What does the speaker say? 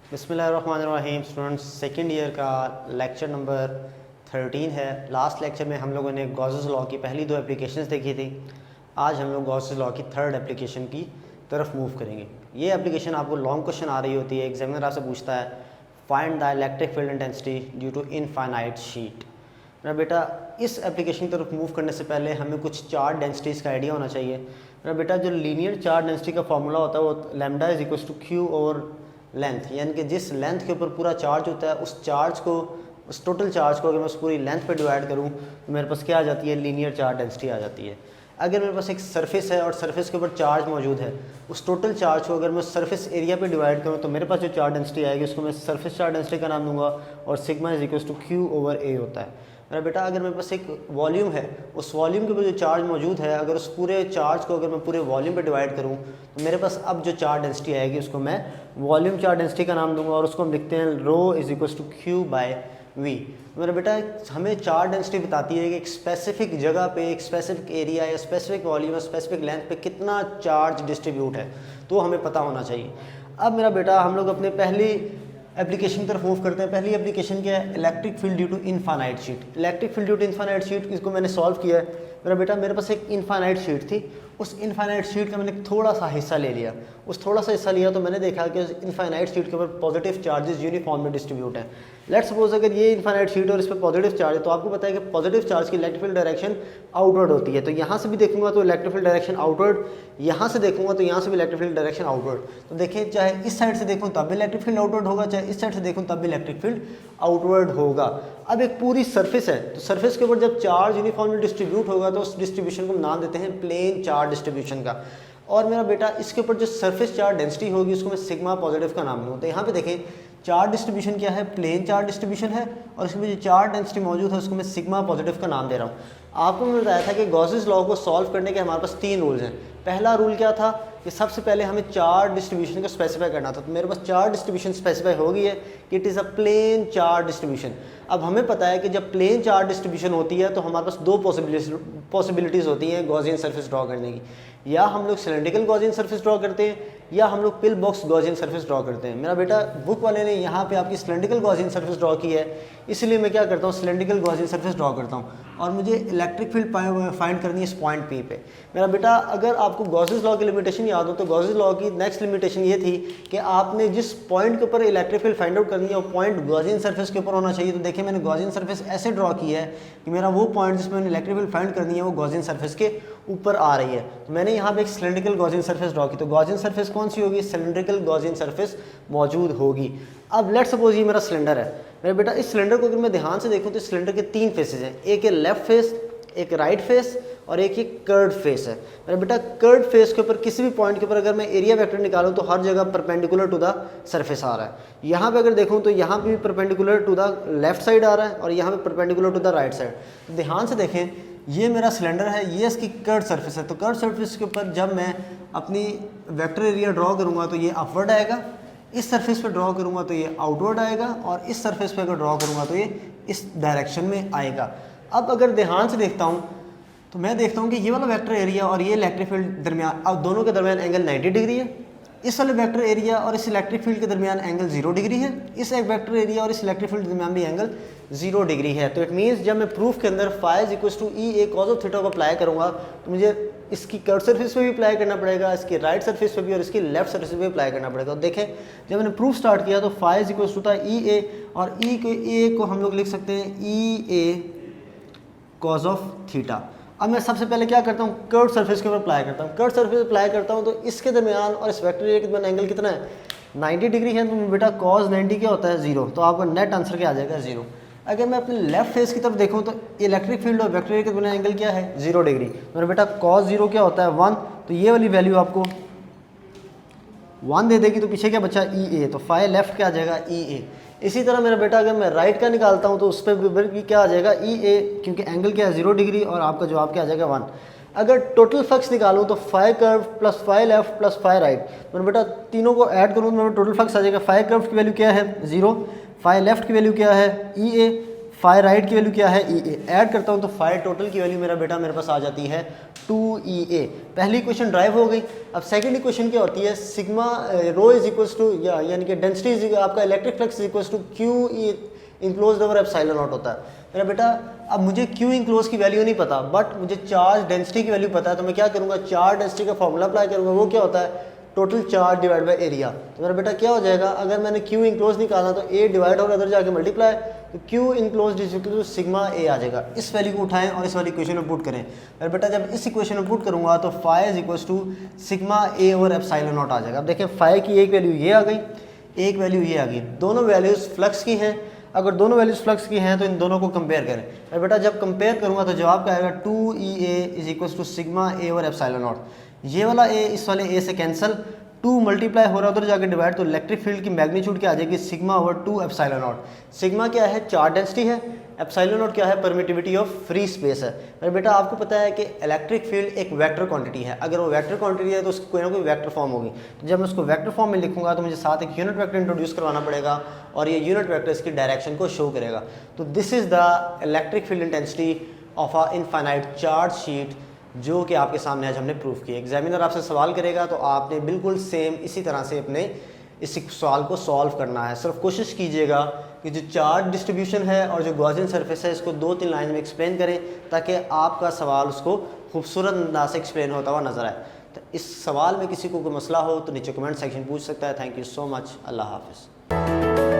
बिस्मिल्लाहिर्रहमानिर्रहीम। Students, second year का lecture number 13 है। लास्ट लेक्चर में हम लोगों ने गॉसेस लॉ की पहली दो एप्लीकेशंस देखी थी। आज हम लोग गॉसेस लॉ की थर्ड एप्लीकेशन की तरफ मूव करेंगे। ये एप्लीकेशन आपको लॉन्ग क्वेश्चन आ रही होती है, एग्जामिनर आपसे पूछता है find the electric field intensity due to infinite sheet. मेरा बेटा, इस एप्लीकेशन की तरफ मूव करने से पहले हमें कुछ चार्ज डेंसिटीज़ का आइडिया होना चाहिए। मेरा बेटा, जो लीनियर चार्ज डेंसिटी का फॉर्मूला होता है वो lambda is equals to q over length, यानी कि जिस लेंथ के ऊपर पूरा चार्ज होता है उस चार्ज को, उस टोटल चार्ज को अगर मैं उस पूरी लेंथ पे डिवाइड करूँ तो मेरे पास क्या आ जाती है, लीनियर चार्ज डेंसिटी आ जाती है। अगर मेरे पास एक सरफेस है और सरफेस के ऊपर चार्ज मौजूद है, उस टोटल चार्ज को अगर मैं सरफेस एरिया पे डिवाइड करूँ तो मेरे पास जो चार्ज डेंसिटी आएगी उसको मैं सरफेस चार्ज डेंसिटी का नाम दूंगा और sigma is equals to q over a होता है। मेरा बेटा, अगर मेरे पास एक वॉल्यूम है, उस वॉल्यूम के ऊपर जो चार्ज मौजूद है, अगर उस पूरे चार्ज को अगर मैं पूरे वॉल्यूम पे डिवाइड करूँ तो मेरे पास अब जो चार्ज डेंसिटी आएगी उसको मैं वॉल्यूम चार्ज डेंसिटी का नाम दूंगा और उसको हम लिखते हैं rho is equals to q by v. मेरा बेटा, हमें चार्ज डेंसिटी बताती है कि एक स्पेसिफिक जगह पे, एक स्पेसिफिक एरिया या स्पेसिफिक वॉल्यूम या स्पेसिफिक लेंथ पे कितना चार्ज डिस्ट्रीब्यूट है, तो हमें पता होना चाहिए। अब मेरा बेटा, हम लोग अपने पहली एप्लीकेशन की तरफ मूव करते हैं। पहली एप्लीकेशन क्या है, electric field due to infinite sheet. Electric field due to infinite sheet, इसको मैंने सॉल्व किया है। मेरा बेटा, मेरे पास एक इनफाइनाइट शीट थी, उस इनफाइनाइट शीट का मैंने थोड़ा सा हिस्सा ले लिया। उस थोड़ा सा हिस्सा लिया तो मैंने देखा कि उस इनफाइनाइट शीट के ऊपर पॉजिटिव चार्जेस यूनिफॉर्म में डिस्ट्रीब्यूट है। लेट्स सपोज अगर ये इनफाइनाइट शीट और इस पर पॉजिटिव चार्ज है तो आपको पता है कि पॉजिटिव चार्ज की इलेक्ट्रिक फील्ड डायरेक्शन आउटवर्ड होती है। तो यहाँ से भी देखूंगा तो इलेक्ट्रिक फील्ड डायरेक्शन आउटवर्ड, यहाँ से देखूंगा तो यहाँ से भी इलेक्ट्रिक फील्ड डायरेक्शन आउटवर्ड। तो देखिए, चाहे इस साइड से देखूँ तब भी इलेक्ट्रिक फील्ड आउटवर्ड होगा, चाहे इस साइड से देखूँ तब भी इलेक्ट्रिक फील्ड आउटवर्ड होगा। अब एक पूरी सरफेस है तो सरफेस के ऊपर जब चार्ज यूनिफॉर्मली डिस्ट्रीब्यूट होगा तो उस डिस्ट्रीब्यूशन को हम नाम देते हैं प्लेन चार्ज डिस्ट्रीब्यूशन का। और मेरा बेटा, इसके ऊपर जो सरफेस चार्ज डेंसिटी होगी उसको मैं सिग्मा पॉजिटिव का नाम दूँ। तो यहाँ पे देखें, चार्ज डिस्ट्रीब्यूशन क्या है, प्लेन चार्ज डिस्ट्रीब्यूशन है और इसमें जो चार्ज डेंसिटी मौजूद है उसको मैं सिग्मा पॉजिटिव का नाम दे रहा हूँ। आपको मैं बताया था कि गॉसेस लॉ को सॉल्व करने के हमारे पास 3 रूल्स हैं। पहला रूल क्या था कि सबसे पहले हमें चार्ज डिस्ट्रीब्यूशन को स्पेसिफाई करना था। तो मेरे पास चार्ज डिस्ट्रीब्यूशन स्पेसिफाई हो गई है कि it is a plane charge distribution. अब हमें पता है कि जब प्लेन चार्ज डिस्ट्रीब्यूशन होती है तो हमारे पास 2 पॉसिबिलिटीज़ होती हैं गॉसियन सरफेस ड्रॉ करने की। या हम लोग सिलेंड्रिकल गॉसियन सरफेस ड्रॉ करते हैं या हम लोग pill box Gaussian surface draw करते हैं। मेरा बेटा, बुक वाले ने यहाँ पे आपकी सिलेंड्रिकल गॉसियन सरफेस ड्रॉ की है, इसलिए मैं क्या करता हूँ, सिलेंड्रिकल गॉसियन सरफेस ड्रॉ करता हूँ और मुझे इलेक्ट्रिक फील्ड फाइंड करनी है इस पॉइंट पी पे। मेरा बेटा, अगर आपको गॉसेस लॉ की लिमिटेशन याद हो तो गॉसेस लॉ की नेक्स्ट लिमिटेशन ये थी कि आपने जिस पॉइंट के ऊपर इलेक्ट्रिक फील्ड फाइंड आउट करनी है वो पॉइंट गॉसियन सरफेस के ऊपर होना चाहिए। तो देखिए, मैंने गॉसियन सरफेस ऐसे ड्रॉ की है कि मेरा वो पॉइंट जिसमें मैंने इलेक्ट्रिक फील्ड फाइंड करनी है वो गॉसियन सरफेस के ऊपर आ रही है। तो मैंने यहाँ पे एक सिलेंड्रिकल गॉसियन सरफेस ड्रॉ की। तो गॉसियन सरफेस कौन सी होगी, सिलेंड्रिकल गॉसियन सरफेस मौजूद होगी। अब लेट्स सपोज ये मेरा सिलेंडर है। मेरे बेटा, इस सिलेंडर को अगर मैं ध्यान से देखूँ तो सिलेंडर के 3 फेसेस हैं, एक है लेफ्ट फेस, एक राइट फेस और एक ही कर्ड फेस है। मेरा बेटा, कर्ड फेस के ऊपर किसी भी पॉइंट के ऊपर अगर मैं एरिया वेक्टर निकालूं तो हर जगह परपेंडिकुलर टू द सरफेस आ रहा है। यहाँ पे अगर देखूं तो यहाँ पे भी perpendicular to the left side आ रहा है और यहाँ पे perpendicular to the right side. तो ध्यान से देखें, ये मेरा सिलेंडर है, ये इसकी कर्ड सरफेस है। तो कर्ड सरफेस के ऊपर जब मैं अपनी वेक्टर एरिया ड्रॉ करूँगा तो ये अपवर्ड आएगा, इस सरफेस पे ड्रॉ करूँगा तो ये आउटवर्ड आएगा और इस सरफेस पे अगर ड्रॉ करूँगा तो ये इस डायरेक्शन में आएगा। अब अगर ध्यान से देखता हूँ तो मैं देखता हूँ कि ये वाला वेक्टर एरिया और ये इलेक्ट्रिक फील्ड दरमियान, अब दोनों के दरमियान एंगल 90 डिग्री है। इस वाले वेक्टर एरिया और इस इलेक्ट्रिक फील्ड के दरमियान एंगल 0 डिग्री है। इस एक वेक्टर एरिया और इस इलेक्ट्रिक फील्ड के दरमियान भी एंगल 0 डिग्री है। तो इट मीन्स जब मैं प्रूफ के अंदर phi is equals to E A cos of theta को अप्लाई करूँगा तो मुझे इसकी कर्व सरफेस पे भी अप्लाई करना पड़ेगा, इसकी राइट सरफेस पे भी और इसकी लेफ्ट सरफेस पे भी अप्लाई करना पड़ेगा। तो देखें, जब मैंने प्रूफ स्टार्ट किया तो फाई इज इक्वल्स टू था ई ए और ई के ए को हम लोग लिख सकते हैं ई ए कॉस ऑफ थीटा। अब मैं सबसे पहले क्या करता हूँ, कर्व सरफेस के ऊपर अप्लाई करता हूँ। कर्व सरफेस अप्लाई करता हूँ तो इसके दरमियान और इस वेक्टर एरिया के दरमियान एंगल कितना है, 90 डिग्री है। तो बेटा, cos 90 क्या होता है, 0। तो आपका नेट आंसर क्या आ जाएगा, 0। अगर मैं अपने लेफ्ट फेस की तरफ देखूँ तो इलेक्ट्रिक फील्ड और वेक्टर एरिया के दरमियान एंगल क्या है, 0 डिग्री। मेरा बेटा, cos 0 क्या होता है, 1। तो ये वाली वैल्यू आपको 1 दे देगी तो पीछे क्या बचा, ई ए। तो फाई लेफ्ट क्या आ जाएगा, ई ए। इसी तरह मेरा बेटा, अगर मैं राइट का निकालता हूँ तो उस पर भी क्या आ जाएगा, ई ए, क्योंकि एंगल क्या है, 0 डिग्री और आपका जवाब क्या आ जाएगा, 1। अगर टोटल फ्लक्स निकालूँ तो phi curve plus phi left plus phi right. मेरा बेटा, तीनों को ऐड करूँ तो मेरा टोटल फ्लक्स आ जाएगा। फाई कर्व की वैल्यू क्या है, 0, फाई लेफ्ट की वैल्यू क्या है, ई ए, फाई राइट की वैल्यू क्या है ई ए, ऐड करता हूँ तो फाई टोटल की वैल्यू मेरा बेटा मेरे पास आ जाती है 2EA। पहली इक्वेशन ड्राइव हो गई। अब सेकंड इक्वेशन क्या होती है, sigma rho is equals to यानी कि डेंसिटी आपका electric flux is equals to q enclose over epsilon naught होता है मेरा बेटा। अब मुझे क्यू इंक्लोज की वैल्यू नहीं पता बट मुझे चार्ज डेंसिटी की वैल्यू पता है, तो मैं क्या करूँगा, चार्ज डेंसिटी का फॉर्मूला अप्लाई करूँगा। वो क्या होता है, total charge divide by area. तो मेरा बेटा क्या हो जाएगा, अगर मैंने क्यू इंक्लोज निकाला तो ए डिवाइड होगा उधर जाके मल्टीप्लाई, तो q enclose is equal to sigma a आ जाएगा। इस वैल्यू को उठाएं और इस वाली इक्वेशन में पुट करें। मेरा बेटा जब इस इक्वेशन में पुट करूंगा तो phi is equals to sigma A over epsilon naught आ जाएगा। अब देखें फाई की एक वैल्यू ये आ गई, एक वैल्यू ये आ गई, दोनों वैल्यूज फ्लक्स की हैं। अगर दोनों वैल्यूज फ्लक्स की हैं तो इन दोनों को कंपेयर करें। मेरा बेटा जब कंपेयर करूंगा तो जवाब क्या आएगा, 2EA is equals to sigma A over epsilon naught. ये वाला ए इस वाले ए से कैंसिल, 2 मल्टीप्लाई हो रहा है उधर जाके डिवाइड, तो इलेक्ट्रिक फील्ड की मैग्नीट्यूड क्या आ जाएगी, sigma over 2 epsilon not. Sigma क्या है, चार्ज डेंसिटी है, एप्सिलॉन नॉट क्या है, परमिटिविटी ऑफ फ्री स्पेस है। मेरे बेटा आपको पता है कि इलेक्ट्रिक फील्ड एक वेक्टर क्वांटिटी है, अगर वो वेक्टर क्वांटिटी है तो उसकी कोई ना कोई वेक्टर फॉर्म होगी। तो जब मैं उसको वेक्टर फॉर्म में लिखूंगा तो मुझे साथ एक यूनिट वेक्टर इंट्रोड्यूस करवाना पड़ेगा और ये यूनिट वेक्टर इसकी डायरेक्शन को शो करेगा। तो this is the electric field intensity of a infinite charge sheet, जो कि आपके सामने आज हमने प्रूफ किया। एग्जामिनर आपसे सवाल करेगा तो आपने बिल्कुल सेम इसी तरह से अपने इस सवाल को सॉल्व करना है। सिर्फ कोशिश कीजिएगा कि जो चार्ज डिस्ट्रीब्यूशन है और जो गॉसियन सरफेस है इसको 2-3 लाइन में एक्सप्लेन करें ताकि आपका सवाल उसको खूबसूरत अंदाज से एक्सप्लेन होता हुआ नजर आए। तो इस सवाल में किसी को कोई मसला हो तो नीचे कमेंट सेक्शन पूछ सकता है। Thank you so much. अल्लाह हाफिज़।